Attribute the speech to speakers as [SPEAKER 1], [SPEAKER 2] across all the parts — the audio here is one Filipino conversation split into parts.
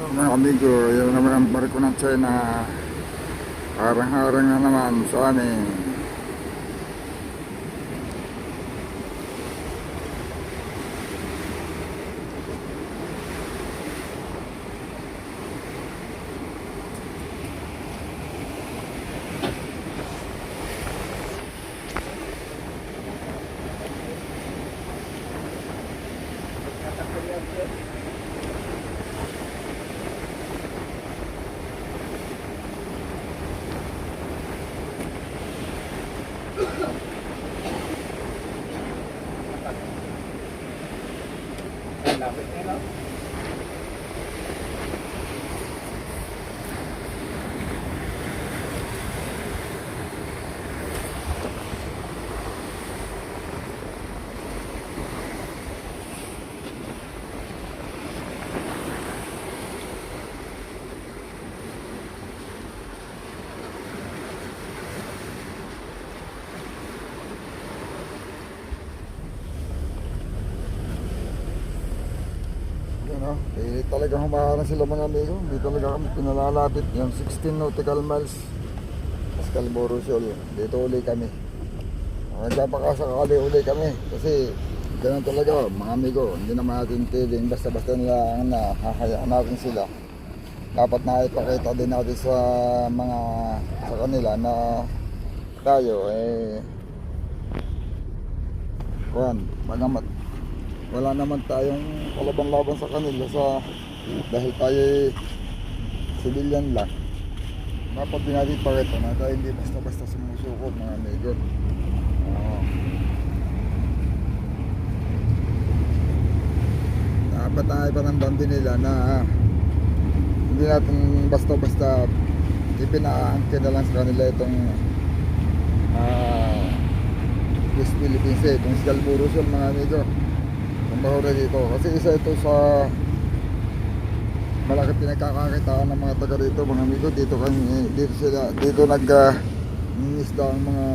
[SPEAKER 1] Mga amigo, yun naman ang barko ng China. Harang-harang na naman sa amin.
[SPEAKER 2] Lapit nila.
[SPEAKER 1] Talagang humaharang sila mga amigo. Hindi talaga kami pinalalapit. Yung 16 nautical miles Scarborough Shoal. Dito uli kami. Nagpapakasakali uli kami. Kasi ganun talaga mga amigo. Hindi naman natin tiling basta-basta nila na hahayaan natin sila. Dapat na ipakita din natin sa mga sa kanila na tayo magamat wala naman tayong kalaban-laban sa kanila dahil tayo civilian lang. Dapat din natin ipakita na tayo hindi basta-basta sumusuko mga amigo. Dapat na iparamdam din nila na hindi natin basta-basta ipinaangkin na lang sa kanila itong West Philippines, itong Scarborough Shoal mga amigo. Ang bahura dito kasi isa ito sa malaki pinagkakakitaan ng mga taga rito mga amigo. Dito nag-isda ang mga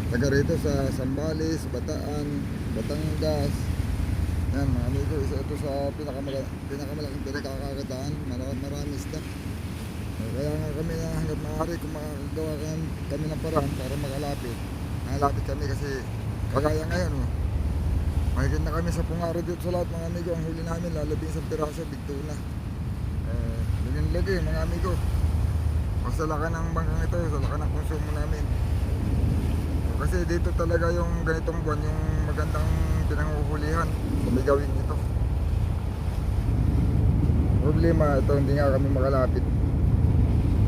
[SPEAKER 1] taga rito sa Zambales, Bataan, Batangas. Yan mga amigo, isa ito sa pinakamalaking pinagkakakitaan. Marami isda. Kaya nga kami na hanggat maaari kung makagawa kami ng paraan para makalapit kami kasi kagaya ngayon mahigit na kami sa pungaro dito sa lahat mga amigo. Ang huli namin lalabing sa piraso, bigtuna. Lagi mga amigo. Sa laka ng bangkang ito, sa laka ng konsumo namin. Kasi dito talaga yung ganitong buwan, yung magandang pinanguhulihan. Kumigawin ito. Problema ito, hindi nga kami makalapit.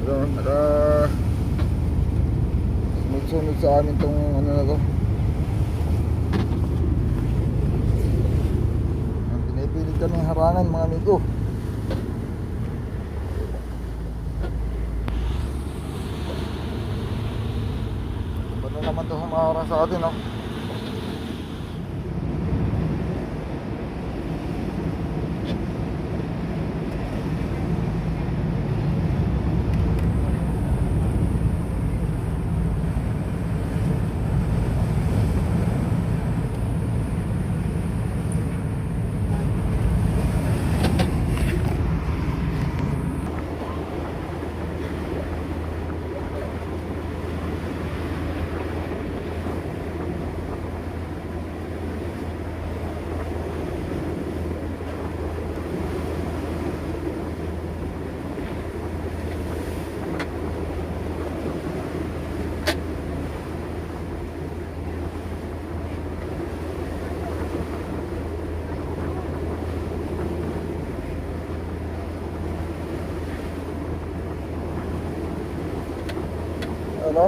[SPEAKER 1] Pero sunod sa amin tong ano na to. Pinipilit kami harangan mga amigo. Ano naman to humaharang sa atin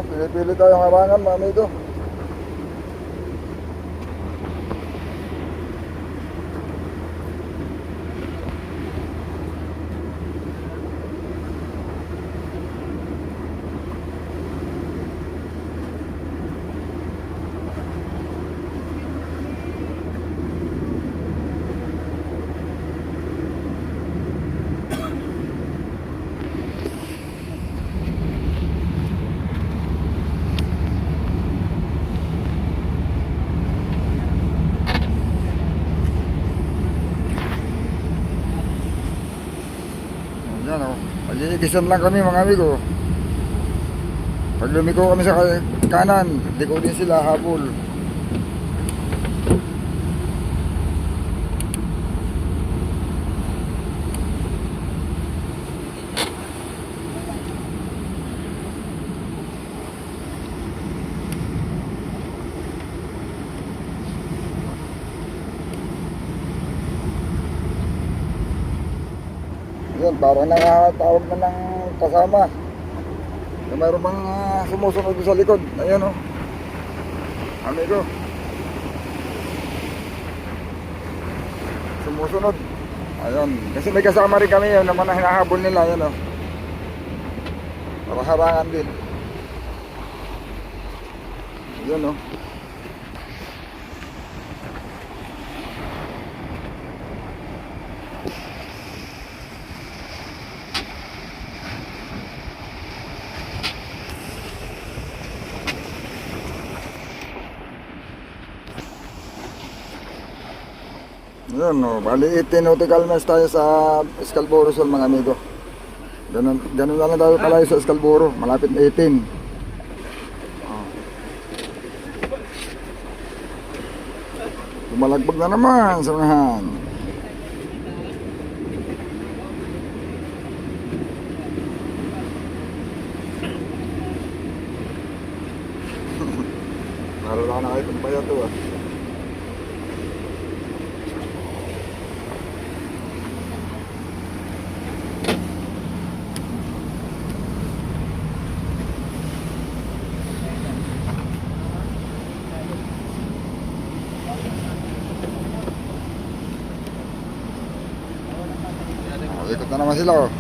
[SPEAKER 1] Pinipili tayong harangan mga amigo. Nag-iigisan lang kami mga amigo. Pag lumiko kami sa kanan, liko din sila habol. Yun, parang nakatawag na ng kasama. Mayroon bang sumusunod sa likod. Ayan o. Amigo. Sumusunod. Ayun. Kasi may kasama rin kami yun naman na hinahabol nila. Ayan o. Para harangan din. Ayan o. Yun o, bali 18 nautical miles tayo sa Scarborough Shoal mga amigo. Ganun na lang tayo palayo sa Scarborough, malapit na 18. Lumalagbag na naman sa unahan. Narala na kayo itong bayato ah. Ikot na naman sila oh.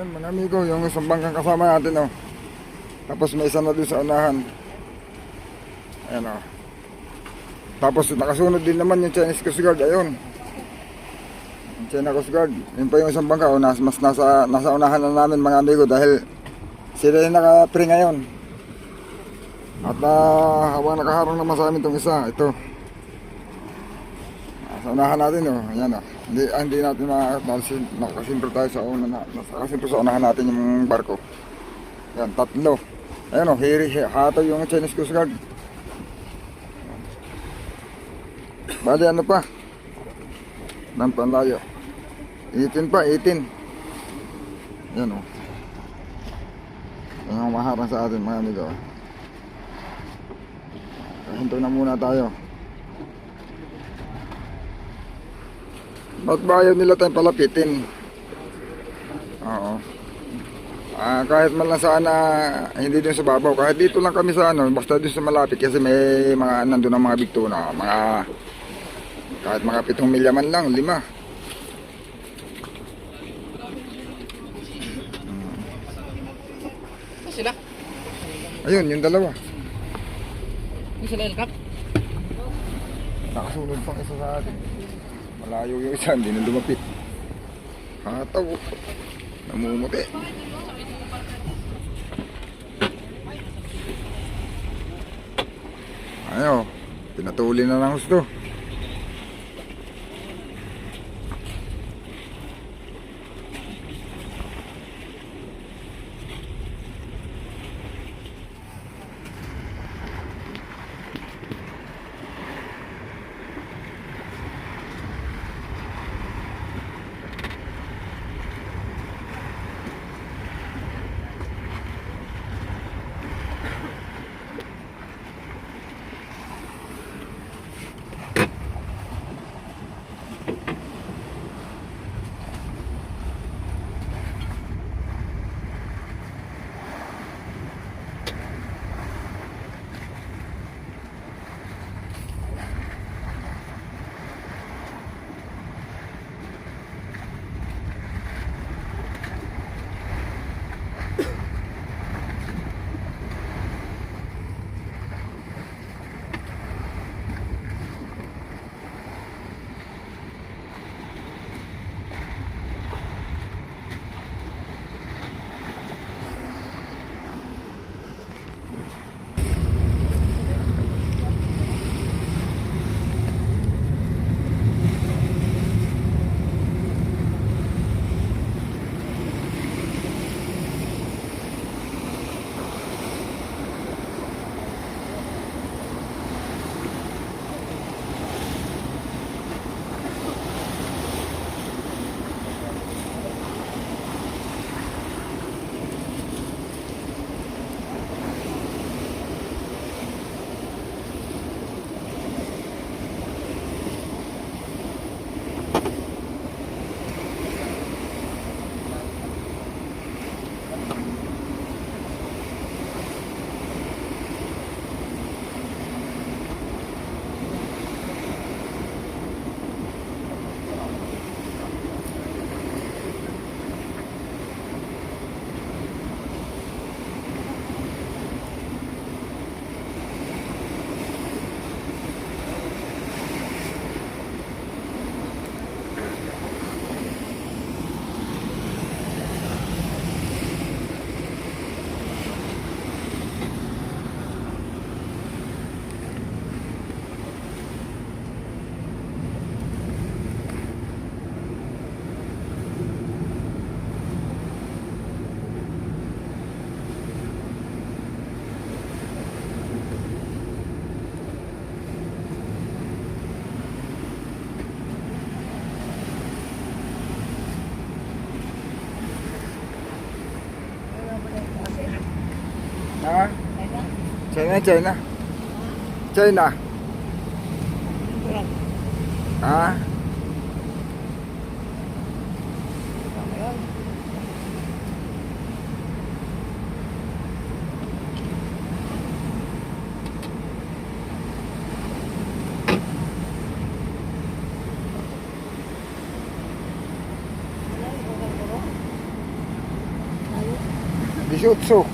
[SPEAKER 1] Yan mga amigo, yung isang bangkang kasama natin oh. Tapos may isa na doon sa unahan. Ayan oh. Tapos nakasunod din naman yung Chinese Coast Guard, ayun. Yung China Coast Guard, yun pa yung isang bangka oh, mas nasa unahan na namin mga amigo dahil sila yung naka-pre ngayon. At habang nakaharang naman sa amin itong isa, ito. Sa unahan natin oh, ayan oh. Hindi natin nakasimpro tayo sa nakasimpro sa unahan natin yung barko. Yan, tatlo. Ayan o, hataw yung Chinese Coast Guard. Bali ano pa? Ng panlayo. 18 pa, 18. Yan o. Yan ang maharang sa atin mga amigo. Hinto na muna tayo. Ba't ba ayaw nila tayong palapitin? Oo. Kahit man lang sana hindi din sa babaw. Kahit dito lang kami sa ano, basta doon sa malapit. Kasi may mga nandun ang mga bigtuna. Kahit mga 7 milya man lang, 5.
[SPEAKER 2] Sila?
[SPEAKER 1] Ayun, yung dalawa.
[SPEAKER 2] Yung sila El Cap?
[SPEAKER 1] Nakasunod pang isa sa atin. Malayo yung isa, hindi na lumapit. Hataw. Namumuti. Ayaw, pinatuli na lang gusto. China. China. Ah, Bisutsu.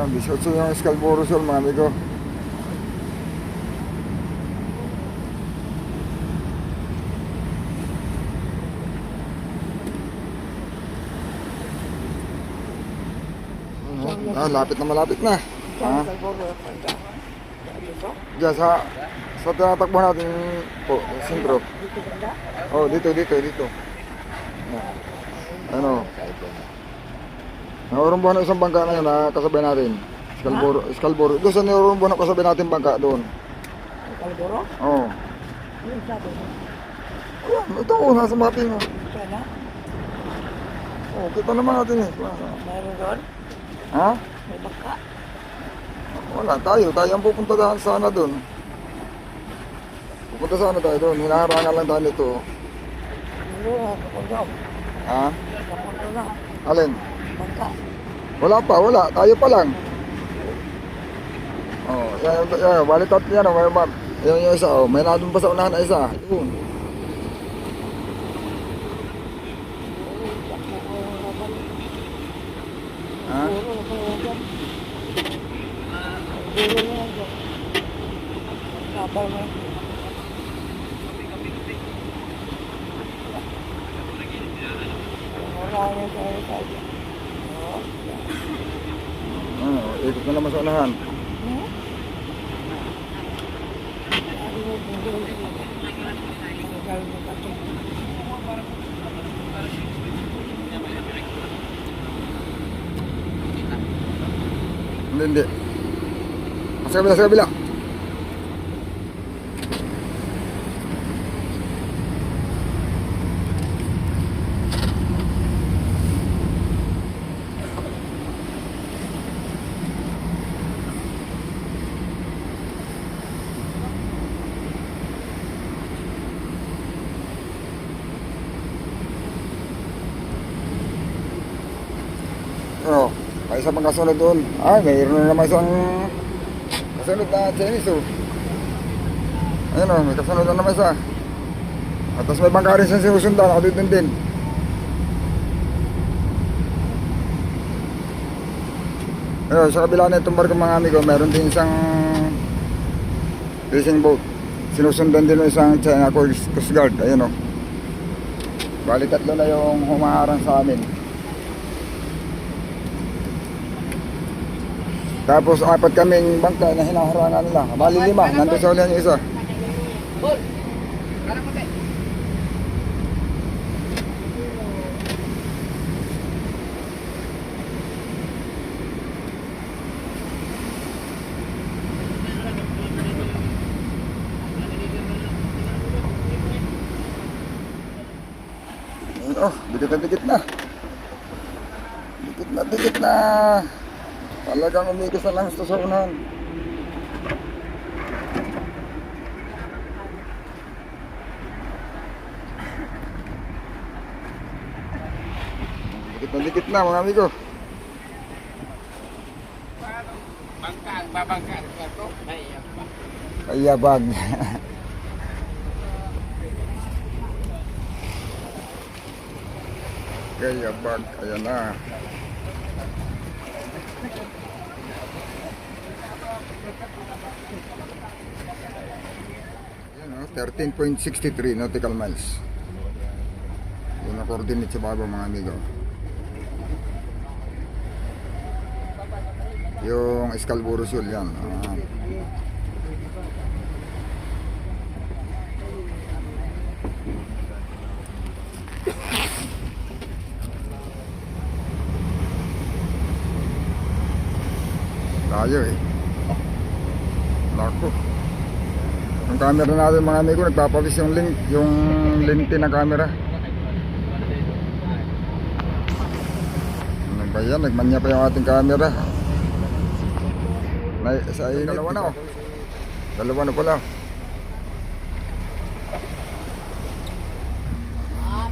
[SPEAKER 1] Bisutsu yung Scalboro Sol, mga amigo. Lapit na malapit na. Ah, diyan sa tinatakbo natin po, sentro. Oh, dito. Ano? Naurumbuhan ng isang bangka na yun na kasabay natin. Scalboro. Doon sa naurumbuhan na kasabay natin bangka doon.
[SPEAKER 3] Scalboro?
[SPEAKER 1] Oo.
[SPEAKER 3] Yung sabi mo?
[SPEAKER 1] Ayan, ito oh, nasa mapping oh.
[SPEAKER 3] Sana?
[SPEAKER 1] Oh, kita naman natin eh.
[SPEAKER 3] Mayroon doon?
[SPEAKER 1] Ha?
[SPEAKER 3] May baka?
[SPEAKER 1] Wala, tayo ang pupunta sana doon. Pupunta sana tayo doon, hinaharangan lang tayo nito.
[SPEAKER 3] Hindi na, kapundo.
[SPEAKER 1] Ha?
[SPEAKER 3] Kapundo na.
[SPEAKER 1] Alin?
[SPEAKER 3] Bangka.
[SPEAKER 1] Wala, tayo pa lang. Oh, yan, balik out yan, may map. Yung isa, oh, may nadun pa sa unahan na isa. Yun. Ha?
[SPEAKER 3] Kapal mo. Wala yung sabi.
[SPEAKER 1] Ikot na naman sa unahan. Hindi. Sa kabila. Ano? May isa pang kasunod doon. Mayroon na naman isang kasunod na Chinese oh. Ayun oh, may kasunod na naman isa. At tapos may bangka rin siyang sinusundan. Ako din. Ayun, sa kabila na itong barko mga amigo, meron din isang fishing boat. Sinusundan din ng isang China Coast Guard. Ayun oh. Bali tatlo na yung humaharang sa amin. Tapos apat kaming bangka na hinaharangan nila. Bali 5, nandun sa ulihan yung isa.
[SPEAKER 2] Bol! Karang kote!
[SPEAKER 1] Oh, dikit na. Dikit na. Talagang umikis na lang ito sa unahan. Dikit na mga amigo.
[SPEAKER 2] Babangka.
[SPEAKER 1] Ayabag. Ayabag, ayan na. Ayan o, 13.63 nautical miles. Yun ang coordinate sa baba mga amigo. Yung Scalboro Shoal yan. Tayo eh. Lako. Ang Yung camera natin mga amigo, nagpapawis yung link, yung lente ng camera. Ano ba yan? Nagmanya pa yung ating camera. Sa init. Dalawa na, oh. Dalawa na pala.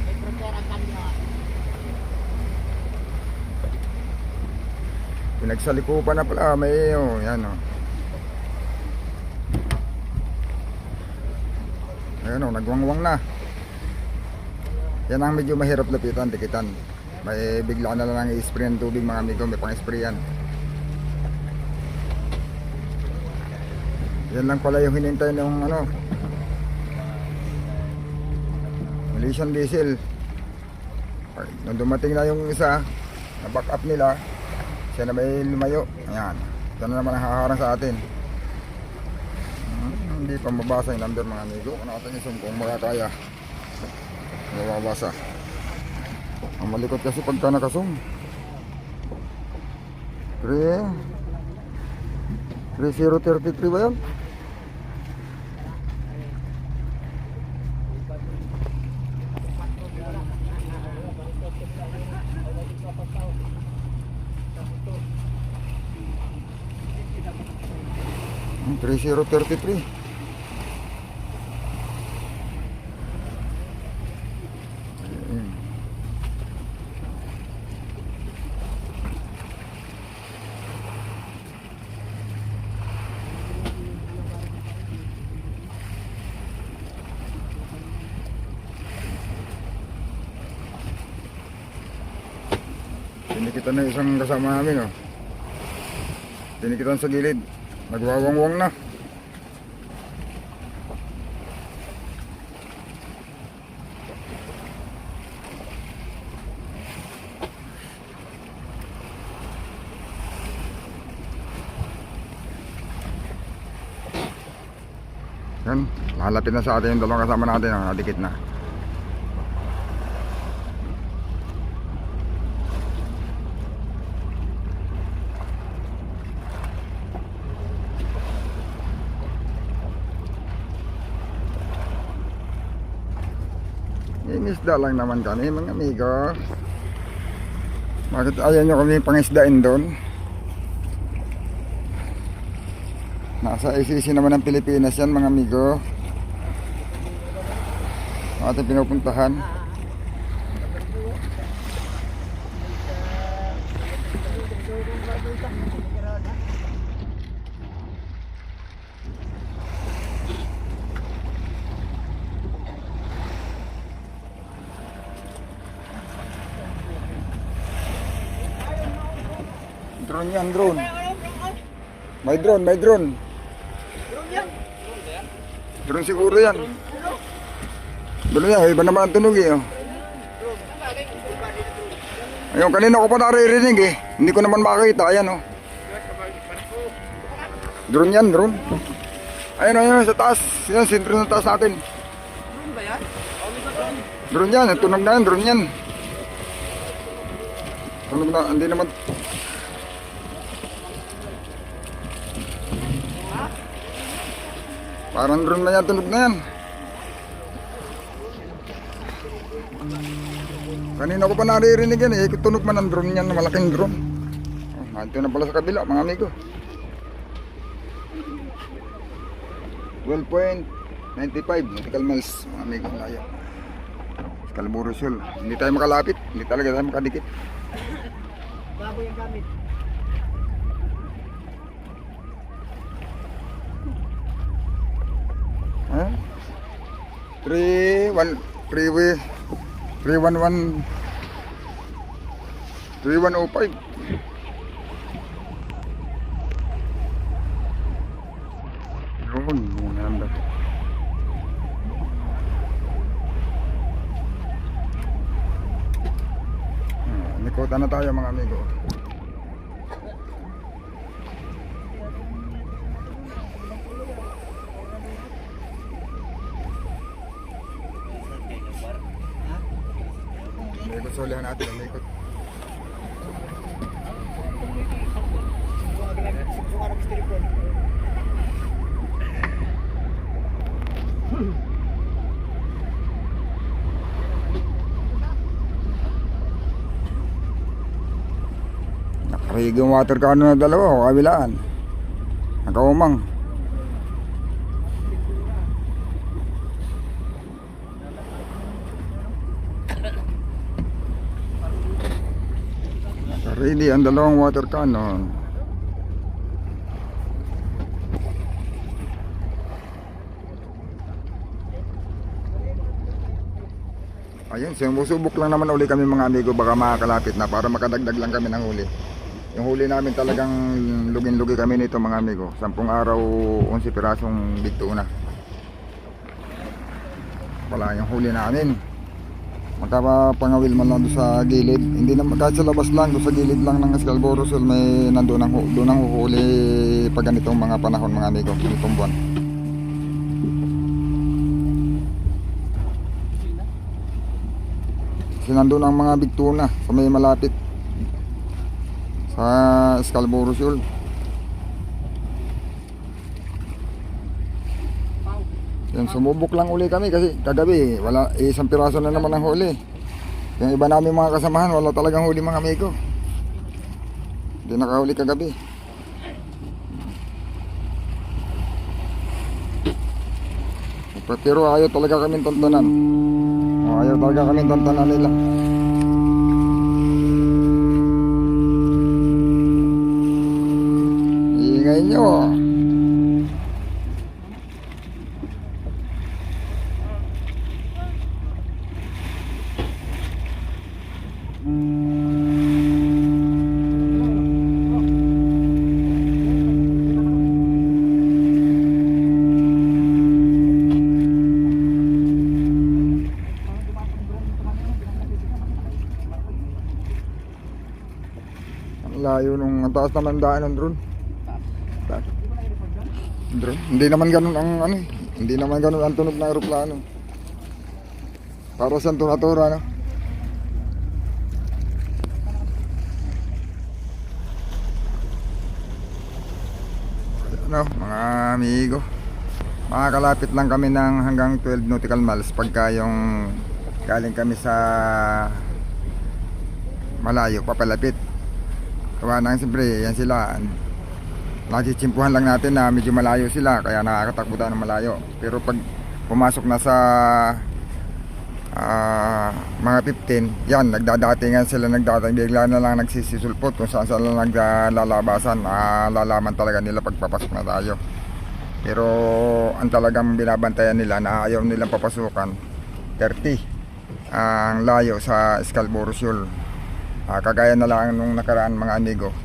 [SPEAKER 2] May prepare ang kanya.
[SPEAKER 1] Pinagsalikupan na pala. May, oh, yan, oh. Ayan, oh, nagwangwang na. Yan ang medyo mahirap lapitan, dikitan. May bigla na lang i-spray ng tubig mga amigo, may pang-spray yan. Yan lang pala yung hinintay ng ano, Malaysian diesel. Nung dumating na yung isa, na back up nila, siya na may lumayo. Ayan, ito na naman ang haharang sa atin. Hindi pa mabasa yung number mga amigo. Ano natin yung kung makakaya. Mababasa. Ang malikot kasi pagka nakasum. 3033 ba yan? Hmm, 3033. Tinikitan na isang kasama namin, oh. Tinikitan sa gilid. Nagwawangwang na. Yan, lalapit na sa atin yung dalawang kasama natin, oh. Nadikit na. Isda lang naman kami mga amigo. Bakit ayaw nyo kami pangisdain doon? Nasa ICC naman ng Pilipinas yan mga amigo. Ating pinupuntahan. Drone yan, drone. May drone, may drone. Drone siguro yan. Drone yan, iba naman ang tunog eh. Oh. Ayun, kanina ko pa naririnig eh. Hindi ko naman makakita, ayan oh. Drone yan, drone. Ayun, ayun, sa taas. Yan, sentro sa taas natin.
[SPEAKER 2] Drone ba yan?
[SPEAKER 1] Drone yan, tunog na yan, drone yan. Tunog na, hindi naman. Parang drone na yan, tunog na yan. Kanina ko pa naririnig yan eh. Tunog man ang drone yan, malaking drone. Oh, ito na pala sa kabila mga amigo. 12.95 nautical miles mga amigo. Layo. Scalaburo Shoal. Hindi tayo makalapit. Hindi talaga tayo makadikit.
[SPEAKER 2] Bago yung gamit.
[SPEAKER 1] Huh? 3111 3105. Yun, muna lang daw. Nikotan na tayo mga amigo. Umikot sa ulihan natin, umikot. Okay, yung water cannon na dalawa o kabilaan. Nakaumang. Ready ang dalawang water cannon. Ayun, sumusubok lang naman uli kami mga amigo, baka makakalapit na para makadagdag lang kami ng huli. Yung huli namin talagang lugin-lugi kami nito mga amigo. 10 araw, 11 pirasong big tuna. Wala yung huli namin. Magkapangawil man lang doon sa gilid. Hindi naman kahit sa labas lang, doon sa gilid lang ng Scarborough Shoal may doon ang huhuli pag ganitong mga panahon mga amigo, ganitong buwan. Kasi nandun ang mga big tuna sa may malapit sa Scarborough Shoal. Yan, sumubok lang uli kami kasi kagabi wala, isang piraso na naman ang huli. Yung iba namin mga kasamahan wala talagang huli mga amigo. Hindi nakahuli kagabi. Pero ayaw talaga kami tantanan. Ayaw talaga kami tantanan nila. Ingay nyo. Layo nung ang taas naman daan ng drone. Drone. Hindi naman ganun ang ano eh. Hindi naman ganun ang tunog ng eroplano. Para sa tura-tura no. Ano, mga amigo. Makakalapit lang kami ng hanggang 12 nautical miles pagka yung galing kami sa malayo papalapit. Kaya nang siyempre, yan sila. Nagsitsimpuhan lang natin na medyo malayo sila, kaya nakakatakbo tayo ng malayo. Pero pag pumasok na sa mga 15, yan, nagdadatingan sila, bigla na lang nagsisisulpot kung saan sila naglalabasan. Lalaman talaga nila pagpapasok na tayo. Pero ang talagang binabantayan nila na ayaw nilang papasukan, 30 ang layo sa Scarborough Shoal. Kagaya na lang nung nakaraan mga amigo,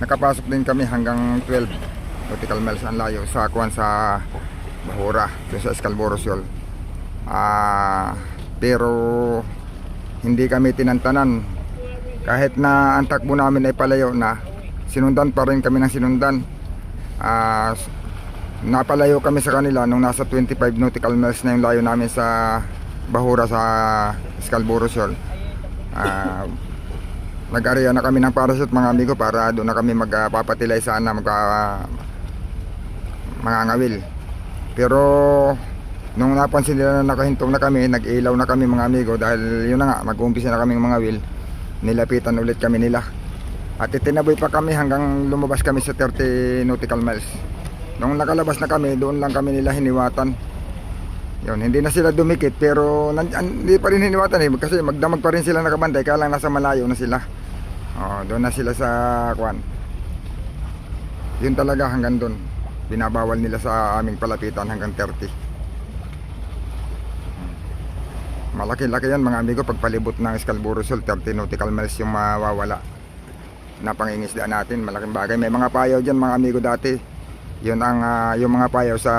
[SPEAKER 1] nakapasok din kami hanggang 12 nautical miles ang layo sa kuwan sa Bahura, sa Scarborough Shoal. Pero hindi kami tinantanan. Kahit na ang takbo namin ay palayo na, sinundan pa rin kami ng sinundan. Napalayo kami sa kanila nung nasa 25 nautical miles na yung layo namin sa Bahura sa Scarborough Shoal. Nag-area na kami ng parachute mga amigo para doon na kami magpapatilay sana, mangangawil. Pero nung napansin nila na nakahintong na kami, nag-ilaw na kami mga amigo dahil yun na nga, mag-uumpisa na kaming mangawil. Nilapitan ulit kami nila. At itinaboy pa kami hanggang lumabas kami sa 30 nautical miles. Nung nakalabas na kami, doon lang kami nila hiniwatan. Yun, hindi na sila dumikit pero hindi pa rin hiniwatan eh, kasi magdamag pa rin sila nakabantay, kaya lang nasa malayo na sila. Doon na sila sa kwan. Yun talaga hanggang doon. Binabawal nila sa aming palapitan hanggang 30. Malaki-laki yan mga amigo, pagpalibot ng Scarborough Shoal, 30 nautical miles yung mawawala na pangingisdaan natin. Malaking bagay. May mga payaw dyan mga amigo dati. Yun ang yung mga payaw sa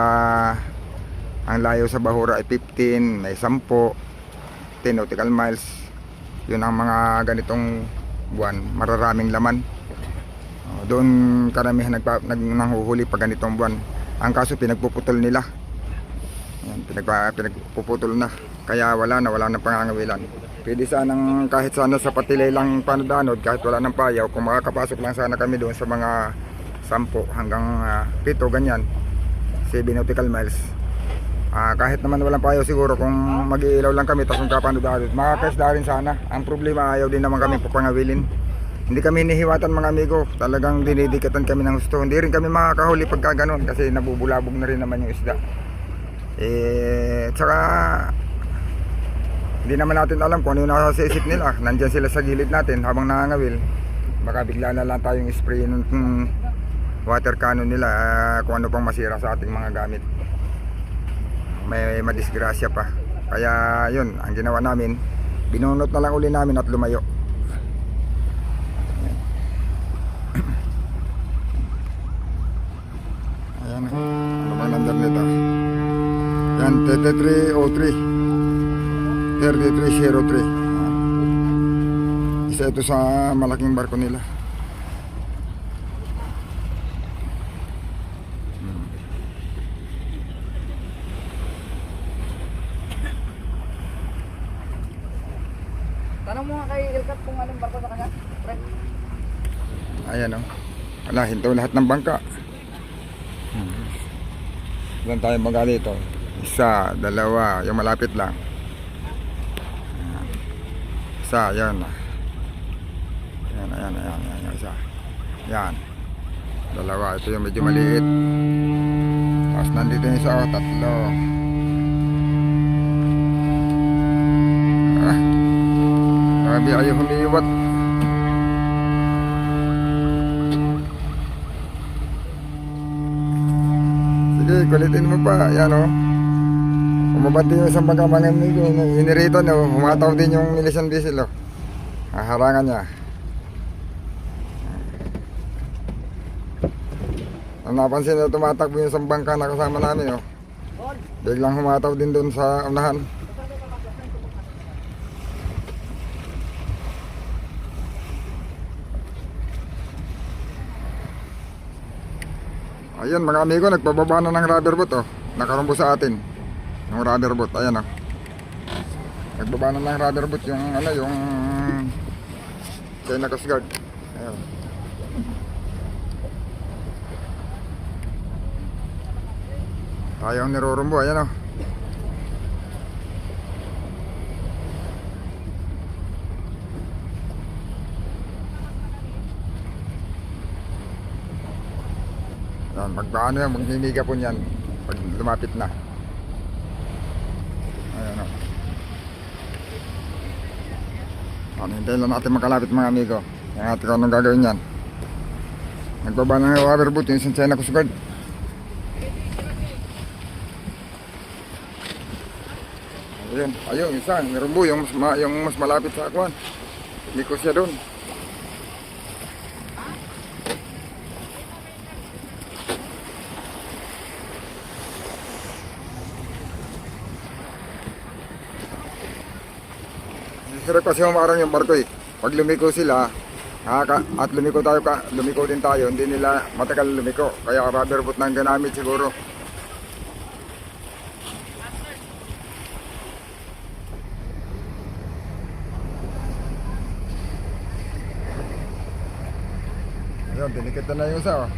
[SPEAKER 1] ang layo sa Bahura ay 15, may 10, 10 nautical miles. Yun ang mga ganitong buwan, mararaming laman. Doon karamihan nanghuhuli pag ganitong buwan. Ang kaso pinagpuputol nila. Yan, pinagpuputol na. Kaya wala na pangangawilan. Pwede sanang kahit sana sa patilay lang panadanod, kahit wala ng payaw, kung makakapasok lang sana kami doon sa mga 10 hanggang 7 ganyan, 7 nautical miles. Kahit naman walang payaw siguro, kung mag-iilaw lang kami tapos kung kapanudadod, makakaisda rin sana. Ang problema, ayaw din naman kami papangawilin. Hindi kami hinihiwatan mga amigo. Talagang dinidikatan kami ng gusto. Hindi rin kami makakahuli pagka ganun kasi nabubulabog na rin naman yung isda. Tsaka hindi naman natin alam kung ano yung nasa isip nila. Nandyan sila sa gilid natin habang nangangawil. Baka bigla na lang tayong spray ng water cannon nila kung ano pang masira sa ating mga gamit. May madisgrasya pa. Kaya yun, ang ginawa namin, binunot na lang uli namin at lumayo. Ayan, ano bang number nito? Yan, 3303 3303. Isa ito sa malaking barko nila.
[SPEAKER 2] Tanong mo nga kay Ilkat kung anong barko sa kanya. Pre.
[SPEAKER 1] Ayan o. Wala, hinto lahat ng bangka. Ilan tayo magali ito? Isa, dalawa, yung malapit lang. Isa, yan. Ayan, yung isa. Yan. Dalawa, ito yung medyo maliit. Tapos nandito yung isa, tatlo. Grabe ayaw humiiwat. Sige, kulitin mo pa. Yan o. Umabati yung isang pagkamangan nito. Hinirito no. Humataw din yung milisan diesel o. Harangan niya. Ang napansin na tumatakbo yung isang bangka na kasama namin o. Biglang humataw din doon sa unahan. Ayan mga amigo, nagpababa na ng rubber boat oh. Nakarumbo sa atin yung rubber boat, ayan oh. Nagbaba na ng rubber boat yung ano, yung China Coast Guard. Ayan. Tayo ang nirurumbo, ayan oh. Yan, magbaano yan, maghiniga po niyan pag lumapit na. Ayan o. Hintayin lang natin makalapit mga amigo. Yan natin kung anong gagawin yan. Nagbaba ng rubber boat yung China Coast Guard. Ayun, isa, nirumbo yung mas malapit sa akuan. Hindi ko siya doon. Hirap kasi humarang yung barko eh. Pag lumiko sila, at lumiko din tayo, hindi nila matagal lumiko. Kaya rubber boat nang ginamit siguro. Ayun, dinikita na yung isa oh.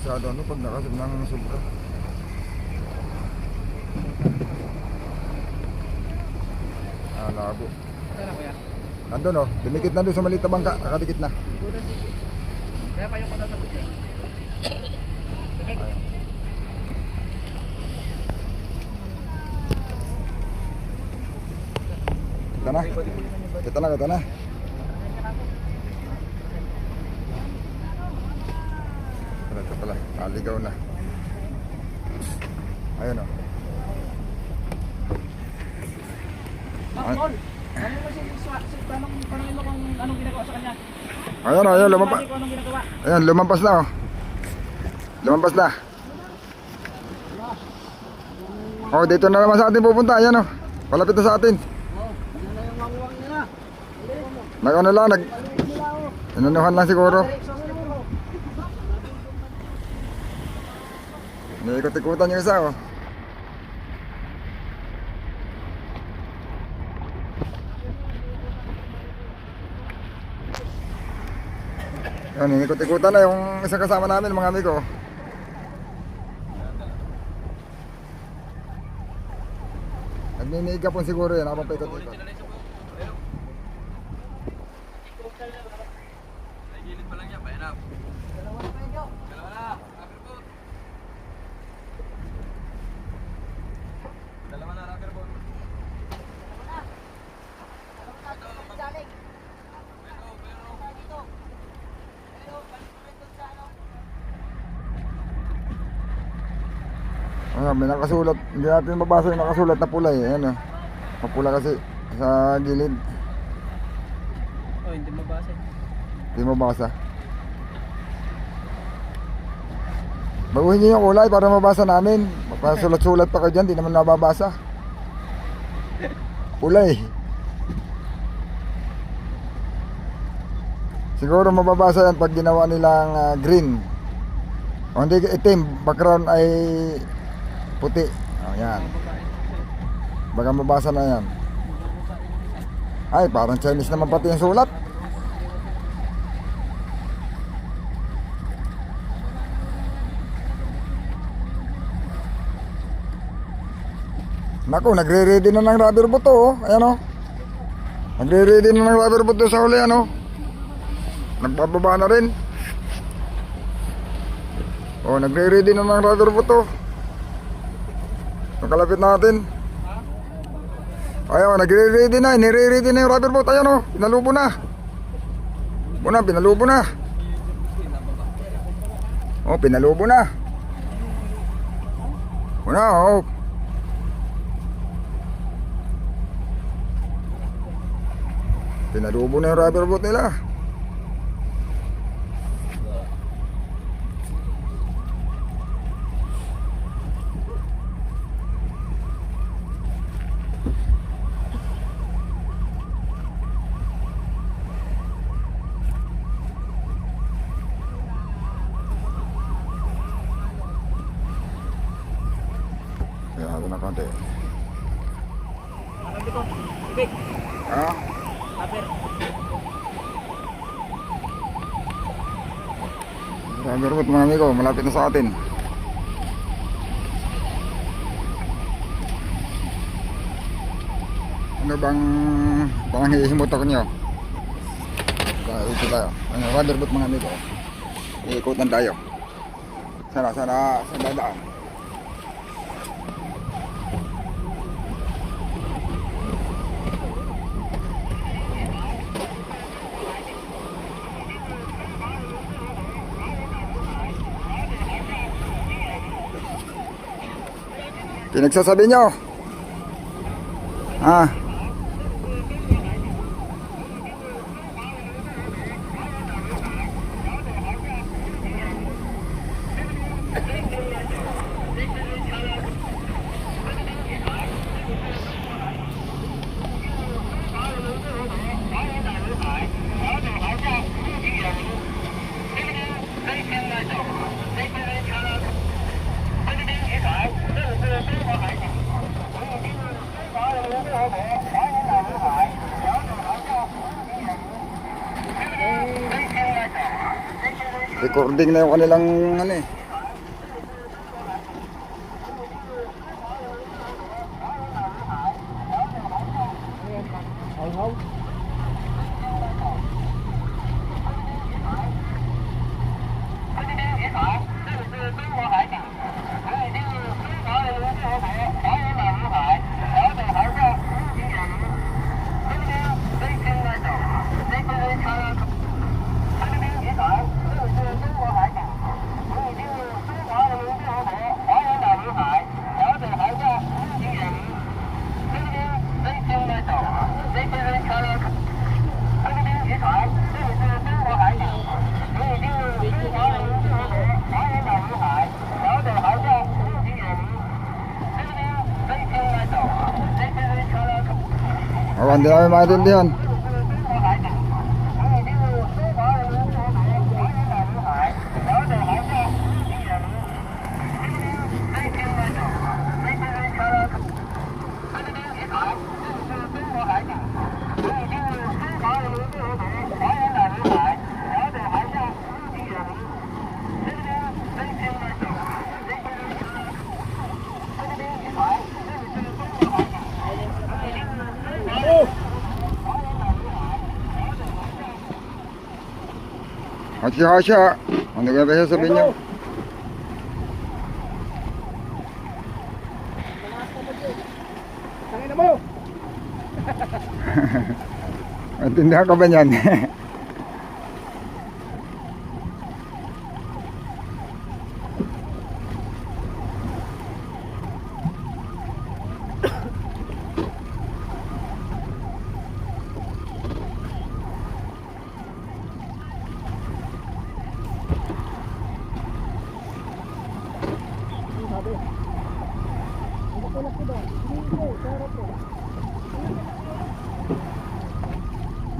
[SPEAKER 1] Masyado ano pag nakasib ng sobra. Labo.
[SPEAKER 2] Kaya kuya.
[SPEAKER 1] Nandun oh, dumikit na doon sa maliit na bangka, nakadikit na.
[SPEAKER 2] Kaya pa yung kano sa buti.
[SPEAKER 1] Kita na. Ito pala, naligaw na. Ayun o.
[SPEAKER 2] Tol, ano mo tanongin mo kung anong ginagawa sa kanya?
[SPEAKER 1] Ayun, lumampas.
[SPEAKER 2] Kung anong ginagawa?
[SPEAKER 1] Ayun, lumampas na o. Lumampas na. Oh, dito na naman sa atin pupunta. Ayan o. Palapit na sa atin. Nag-ano lang, inanuhan lang siguro. Naikot-ikutan yung isa oh. Yun, inikot-ikutan na yung isang kasama namin, mga amigo. Nagmimiga po siguro yan, habang paikot-ikot.
[SPEAKER 2] Gilid pa lang yan, pahinap. Dalawa na kayo. Dalawa na. Rubber boat. Dalawa na, rubber boat.
[SPEAKER 1] Ayan, may nakasulat. Hindi natin mabasa yung nakasulat na pula eh. Ayan, mapula kasi sa gilid.
[SPEAKER 2] Oh, hindi mabasa.
[SPEAKER 1] Hindi mabasa. Baguhin niyo yung kulay para mabasa namin. Pasulat-sulat pa kayo dyan, di naman nababasa. Kulay. Siguro mababasa yan pag ginawa nilang green. O hindi itim, background ay puti. O yan. Baka mabasa na yan. Ay, parang Chinese naman pati yung sulat. Naku, nagre-ready na ng rubber boot oh. Ayan oh. Nagre-ready na ng rubber boot sa huli ano. Nagpababa na rin. Oh, nagre-ready na ng rubber boot oh. Nakalapit natin. Ayaw, nagre-ready na. Nire-ready na yung rubber boot. Ayan oh, pinalubo na. Pinalubo na. Oh, pinalubo na. Oh. Pinalubo na yung rubber boot nila. Kaya ako na konti.
[SPEAKER 2] Ano dito? Okay.
[SPEAKER 1] Ha?
[SPEAKER 2] Rubber.
[SPEAKER 1] Rubber boot mga amigo, malapit na sa atin. Ano bang panghihimutok nyo? Ito tayo. Ano, rubber boot mga amigo. Iikutan tayo. Sana dadaan. Pinagsasabi nyo? Ah. Recording na yung kanilang ano eh. Oh, hindi namin maintindihan. Hasya-hasya. Ano ka ba sabihin niyo?
[SPEAKER 2] Tangin na mo!
[SPEAKER 1] Maintindihan ka ba niyan?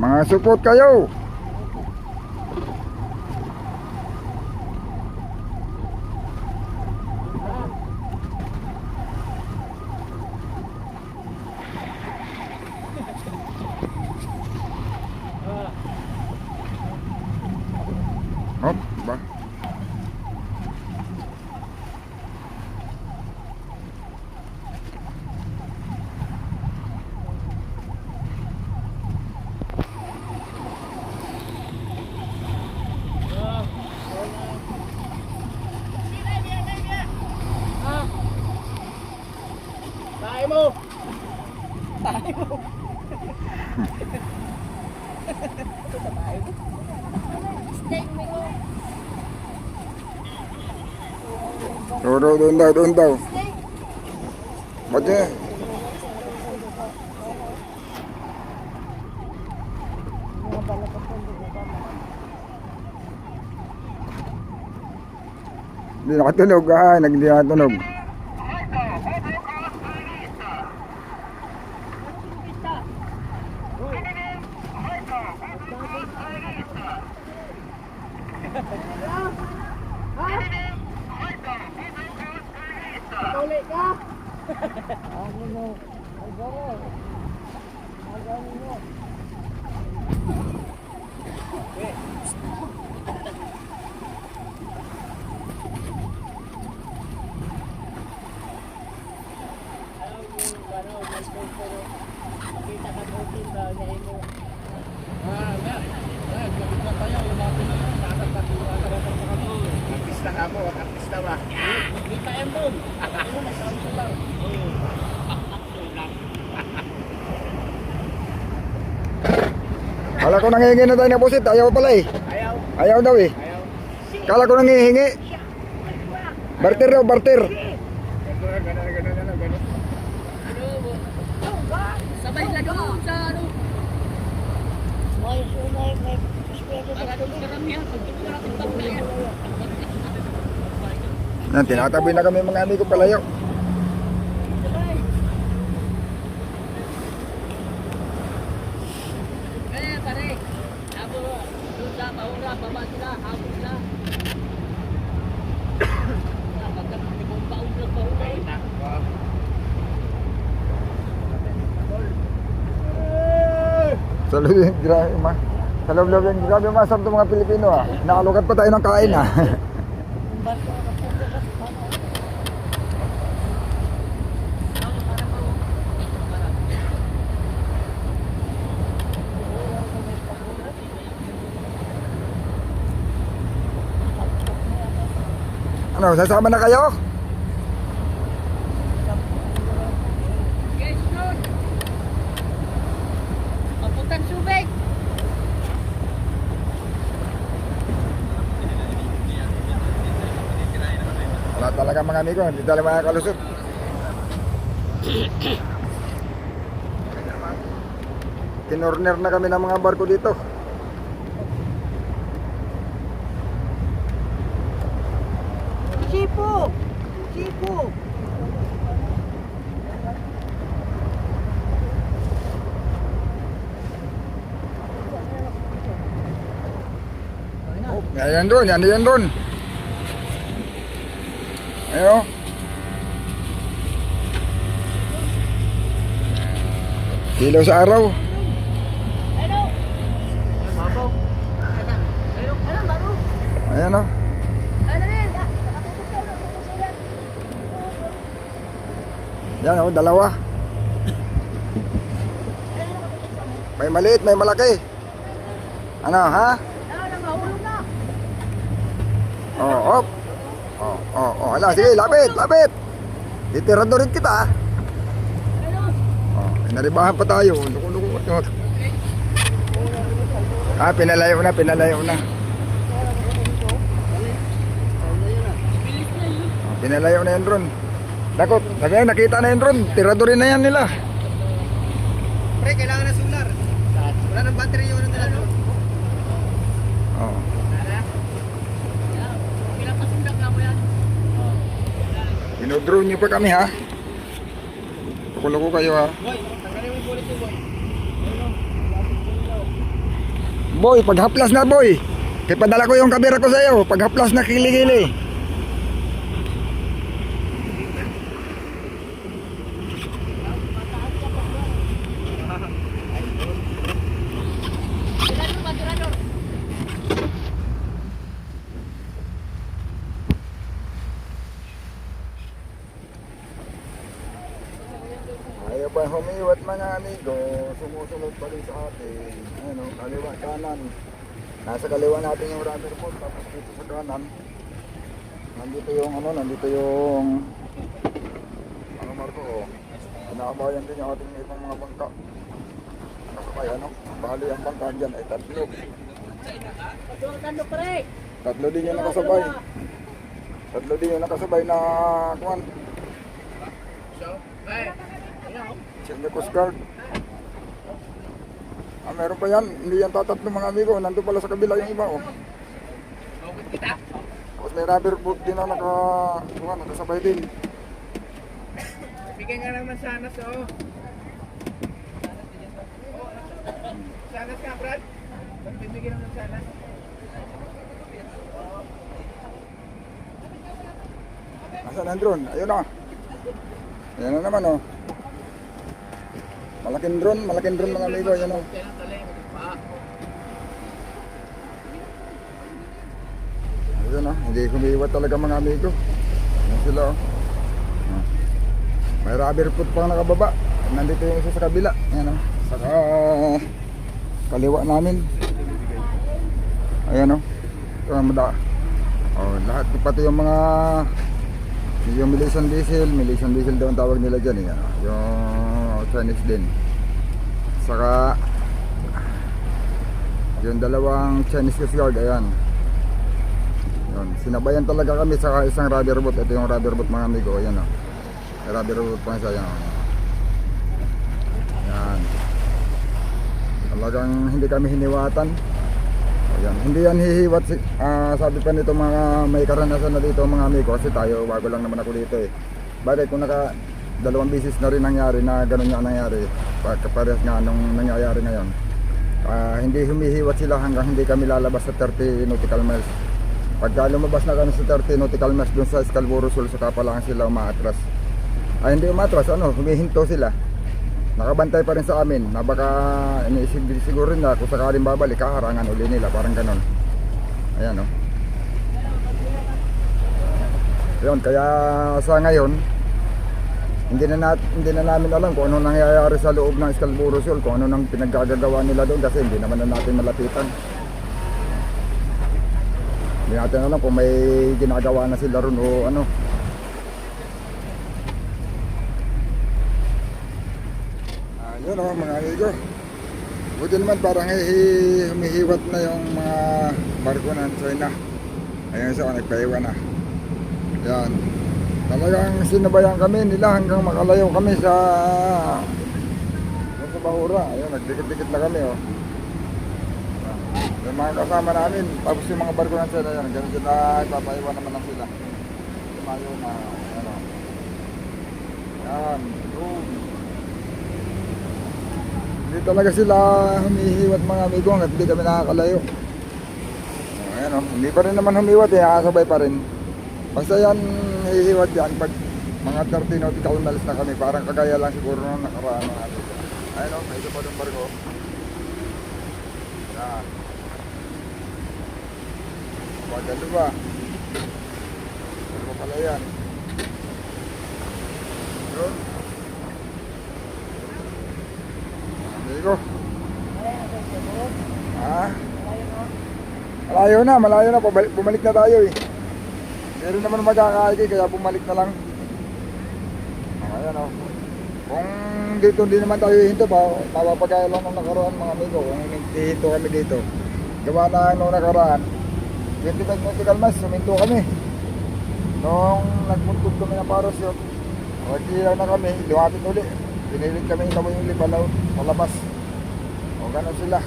[SPEAKER 1] Mga support kayo. Hop, ba?
[SPEAKER 2] Tayo mo! Tayo mo!
[SPEAKER 1] Doon daw. Ba't niya? Hindi nakatunog hindi nakatunog.
[SPEAKER 2] Tuloy ka! Artista ka mo, artista ba? Kita yan doon.
[SPEAKER 1] Kala ko nangihingi na tayo ng pusit. Ayaw pala eh.
[SPEAKER 2] Ayaw.
[SPEAKER 1] Ayaw daw eh.
[SPEAKER 2] Ayaw.
[SPEAKER 1] Kala ko nangihingi. Barter daw, barter.
[SPEAKER 2] Ganun.
[SPEAKER 4] Sabay na doon sa ano.
[SPEAKER 3] May spero sa
[SPEAKER 4] Para doon karamihan. Pagkita natin pagkaya.
[SPEAKER 1] Yan, tinatabi na kami mga amigo palayo.
[SPEAKER 4] Eh pare. Abo doon sa Maura. Baba sila. Hapon sila. Pagkat ibang baon lang bahulay.
[SPEAKER 1] Sa loob, grabe ma. Sa loob yung grabe masarap itong mga Pilipino ah. Nakalukat pa tayo ng kain ah. Ano, sasama na kayo?
[SPEAKER 4] Guys, doon. Papuntang Subic.
[SPEAKER 1] Wala talaga mga amigo, hindi talaga makakalusot. Kinorner na kami ng mga barko dito.
[SPEAKER 3] Sipo! Sipo!
[SPEAKER 1] Yan doon, yan doon. Ayo. Kilo sa araw. Ayan o. Yan o, dalawa. May maliit, may malaki. Ano, ha? Oh, op. Ala, sige, lapit, lapit. Titirador rin kita. Naribahan pa tayo. Luko-luko. Pinalayo na. Pinalayo na yan, Ron. Takot, sabi nga, nakita na yan, Ron. Tiradorin na yan nila.
[SPEAKER 2] Pre, kailangan na solar. Wala nang battery yun nila doon.
[SPEAKER 1] Oh.
[SPEAKER 4] Ilang pasundak na mo yan?
[SPEAKER 1] Dinodrone nyo pa kami, ha? Luko-luko kayo, ha?
[SPEAKER 2] Boy, tanggalin mo yung bullet mo, boy.
[SPEAKER 1] Boy, paghaplas na, boy. Kaya padala ko yung kamera ko sa'yo. Paghaplas na, kili-kili.
[SPEAKER 4] Tirador ba, tirador?
[SPEAKER 1] Ayaw pa humiwat mga amigo, sumusunod pa rin sa atin. Ano, kaliwa, kanan. Nasa kaliwa natin yung rubber boat, tapos dito sa kanan. Nandito yung ano Marco, oh. Pinakabayan din yung ating ibang mga bangka. Nakakay ano, bali ang bangka dyan ay tatlo.
[SPEAKER 4] Tando pre!
[SPEAKER 1] Tatlo din yung nakasabay. Tatlo din yung nakasabay na kuwan. Senior Coast Guard. Meron pa yan. Hindi yan tatatlo mga amigo. Nandun pala sa kabila yung iba, oh. Tapos may rubber boat din na nakasabay din.
[SPEAKER 2] Bigyan nga naman sanas, oh. Sanas ka, Brad? Bibigyan naman sanas.
[SPEAKER 1] Nasaan ang drone? Ayun na. Ayan na naman, oh. Malaking drone mga amigo. Ayan, oh. Ayun, oh. Hindi kumiiwat talaga mga amigo. Ayan sila, oh. May rubber foot pang nakababa. Nandito yung isa sa kabila. Ayan, oh. Saka kaliwa namin. Ayan, oh. Ito ang mada. Oh, lahat pati yung mga Malaysian diesel daw ang tawag nila dyan, eh. Yung Chinese din. Saka yung dalawang Chinese Coast Guard, ayan. Yun, sinabayan talaga kami sa isang rubber boat. Ito yung rubber boat mga amigo, ayan, oh. May rubber boat pa isa, ayan, oh. Ayan. Talagang hindi kami hiniwatan. Ayan, hindi yan hihiwat, sabi pa nito mga may karanasan na dito mga amigo, kasi tayo bago lang naman ako dito, eh. Bakit kung dalawang beses na rin nangyari na ganun nga nangyari, kaparehas nga nung nangyayari ngayon, hindi humihiwat sila hanggang hindi kami lalabas sa 30 nautical miles. Pagka lumabas na kami sa 30 nautical miles dun sa Scarborough Shoal, saka pa lang sila umaatras. Hindi umaatras, humihinto sila. Nakabantay pa rin sa amin na baka siguro na kung sakaling babalik, kaharangan uli nila, parang ganon. Ayan, oh. Yun, kaya sa ngayon hindi na namin alam kung ano nangyayari sa loob ng Scarborough Shoal, kung ano nang pinaggagawa nila doon, kasi hindi naman na natin malapitan. Hindi natin alam kung may ginagawa na sila ron o ano. Yun, oh, mga amigo. Buti naman parang humihiwat na yung mga barko ng China. Ayun siya, nagpaiwan na. Yan. Talagang sinabayan kami nila hanggang makalayo kami sa Bahura. Ayun, nagdikit-dikit na kami, oh. Yung mga kasama namin, tapos yung mga barko ng China, yan, ganun sila, ipapaiwan naman lang sila. Tumayo na, ano. Yan, boom. Hindi talaga sila humihiwat mga amigo hanggat hindi kami nakakalayo. Ayan, oh. Hindi pa rin naman humiwat, nakasabay pa rin. Basta yan, hihiwat yan pag mga 30 nautical miles na kami. Parang kagaya lang siguro nung nakaraan ng atin. Ayan, oh, may isa pa ng barko. Yan. Pagkalo ba? Barko pala yan. Yun. Amigo. Malayo na. Bumalik na tayo, eh. Meron naman magkakaigi kaya bumalik na lang. Ayan o. Kung dito hindi naman tayo hinto pa, mapapagaya lang ng nakaraan mga amigo. Kung hihinto kami dito. Gawa na nung nakaraan, 25 nautical miles, suminto kami. Nung nagpuntot kami ng parasyon, nagkilaw na kami, lumapit uli. Pinilit kami ilawin yung lipalaw sa labas. O gano'n sila.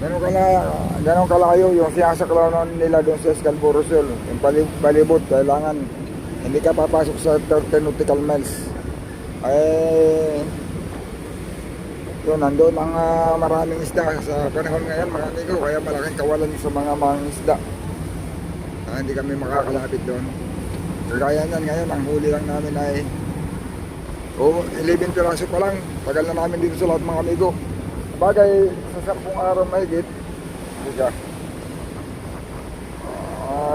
[SPEAKER 1] Ganun kalayo yung sinasaklaw nila doon sa Scarborough Shoal. Yung balibot, kailangan hindi ka papasok sa 30 nautical miles. Yun, nandoon ang maraming isda sa panahon ngayon mga amigo, kaya malaking kawalan sa mga isda. Hindi kami makakalapit doon. Kagaya niyan ngayon, ang huli lang namin ay 11 piraso pa lang. Tagal na namin dito sa lahat mga amigo. Bagay, sa 10 araw mahigit,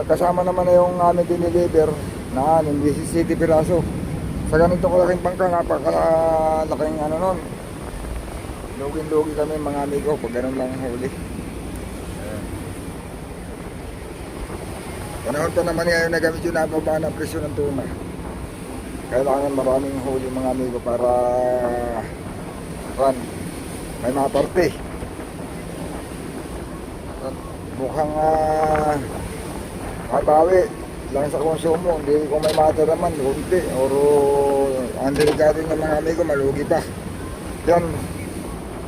[SPEAKER 1] kasama naman na yung aming diniliver na 17 piraso. Sa ganito kalaking bangka, napakalaking ano nun. Lugin-lugi kami mga amigo pag ganun lang ang huli. Panahon pa naman ngayon na gamit yung nababa na presyo ng tuna. Kailangan maraming huli mga amigo para may maparte. Mukhang mabawi lang sa konsumo. Hindi kung may matira man, kunti. Or ang delikado ng mga amigo, malugi pa. Yan.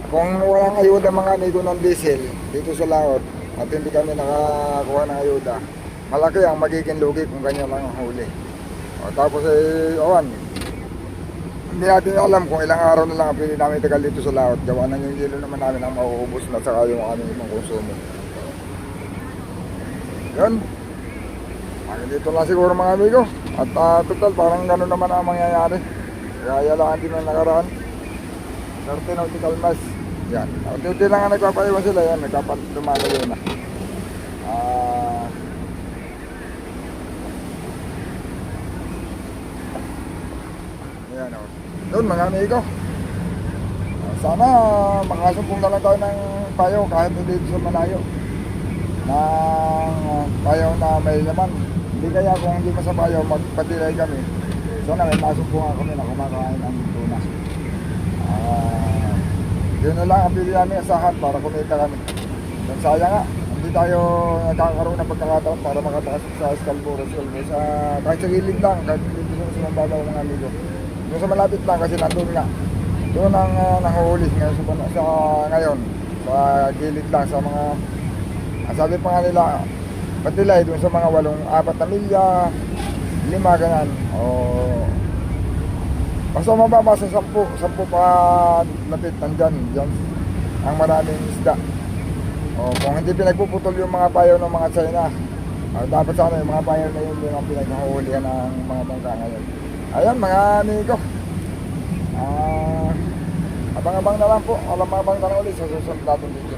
[SPEAKER 1] Kung walang ayuda mga amigo ng diesel dito sa laot at hindi kami nakakuha ng ayuda, malaki ang magiging lugi kung ganyan lang ang huli. Tapos hindi natin alam kung ilang araw na lang ang pili namin tagal dito sa laot. Gawa na yung yelo naman namin ang mauubos na saka yung aming ibang konsumo. Yun. Dito lang siguro mga amigo. At total parang gano'n naman ang mangyayari. Kaya yalaan din ang nakaraan. 30 nautical miles. Yan. Unti-unti lang ang nagpapaiwan sila. Yan. Lumalayo na. Yan o. Doon mga amigo. Sana makasumpong na lang tayo ng payo kahit dito sa malayo. Ng payo na may laman. Hindi kaya kung hindi mo sa payo magpatilay kami. Sana may masumpungan kami na kumakain ng tuna. Yun na lang ang pili namin asahan para kumita kami. Yung sayang nga, hindi tayo nagkakaroon ng pagkakataon para makapasok sa Scarborough Shoal. Kahit sa gilid lang, kahit dito sa Mambabaw mga amigo. Yung sa malapit lang kasi nandun nga. Doon ang nahuhuli ngayon. Sa gilid lang, sa mga sabi pa nga nila, patilay doon sa mga 4 na milya, 5 ganan. Basta mababa sa 10 pa lapit nandyan, dyan ang maraming isda. Kung hindi pinagpuputol yung mga payo ng mga China, dapat sana yung mga payo na yun yung pinaghuhulihan ng mga bangka ngayon. Ayan mga amigo, abang-abang na lang po, abang-abang na lang ulit sa susunod natin dito.